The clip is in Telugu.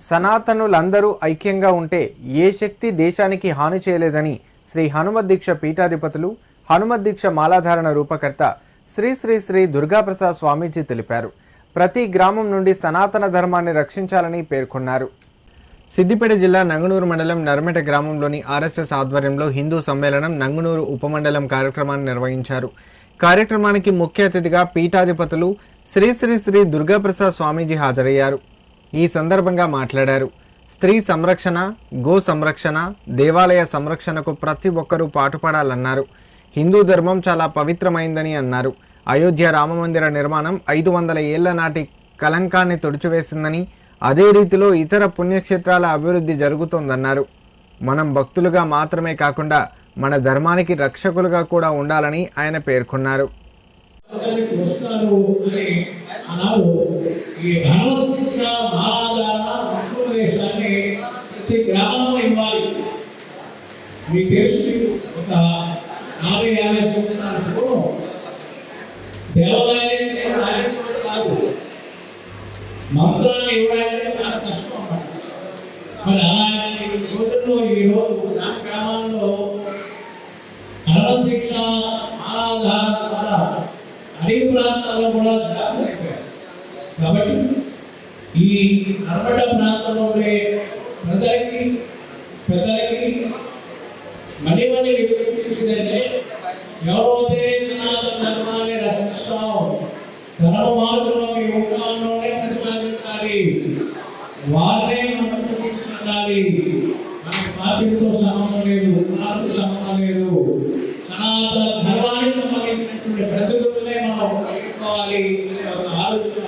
సనాతనులందరూ ఐక్యంగా ఉంటే ఏ శక్తి దేశానికి హాని చేయలేదని శ్రీ హనుమత్ దీక్ష పీఠాధిపతులు, హనుమత్ దీక్ష మాలాధారణ రూపకర్త శ్రీ శ్రీ శ్రీ దుర్గాప్రసాద్ స్వామీజీ తెలిపారు. ప్రతి గ్రామం నుండి సనాతన ధర్మాన్ని రక్షించాలని పేర్కొన్నారు. సిద్దిపేట జిల్లా నంగునూరు మండలం నర్మెట గ్రామంలోని ఆర్ఎస్ఎస్ ఆధ్వర్యంలో హిందూ సమ్మేళనం నంగునూరు ఉపమండలం కార్యక్రమాన్ని నిర్వహించారు. కార్యక్రమానికి ముఖ్య అతిథిగా పీఠాధిపతులు శ్రీ శ్రీ శ్రీ దుర్గాప్రసాద్ స్వామీజీ హాజరయ్యారు. ఈ సందర్భంగా మాట్లాడారు. స్త్రీ సంరక్షణ, గో సంరక్షణ, దేవాలయ సంరక్షణకు ప్రతి ఒక్కరూ పాటుపడాలన్నారు. హిందూ ధర్మం చాలా పవిత్రమైందని అన్నారు. అయోధ్య రామమందిర నిర్మాణం 500 ఏళ్ల నాటి కలంకాన్ని తుడిచివేసిందని, అదే రీతిలో ఇతర పుణ్యక్షేత్రాల అభివృద్ధి జరుగుతోందన్నారు. మనం భక్తులుగా మాత్రమే కాకుండా మన ధర్మానికి రక్షకులుగా కూడా ఉండాలని ఆయన పేర్కొన్నారు. మంత్రాన్ని ఇవ్వడానికి చాలా కష్టం అన్నమాట. మరి అలాంటి రోజుల్లో ఈరోజు గ్రామాల్లో హనుమత్ దీక్ష మాలాధారణ ద్వారా అడవి ప్రాంతాల్లో కూడా జాగ్రత్త అయిపోయారు. కాబట్టి ఈ నర్మడ ప్రాంతంలో ఉండే ప్రజలకి మళ్ళీ వినిపించిందంటే ఎవరైతే సనాతన ధర్మాన్ని రక్షిస్తాం, ధర్మ మార్గంలోని యుగాల్లోనే ప్రతిపాదించాలి, వారినే మనం తీసుకెళ్ళాలి. మనకు పార్టీలతో సంబంధం లేదు, కులాలతో సంబంధం లేదు, సనాతన ధర్మానికి సంబంధించినటువంటి ప్రతినిధులనే మనం తీసుకోవాలి అనే ఒక ఆలోచన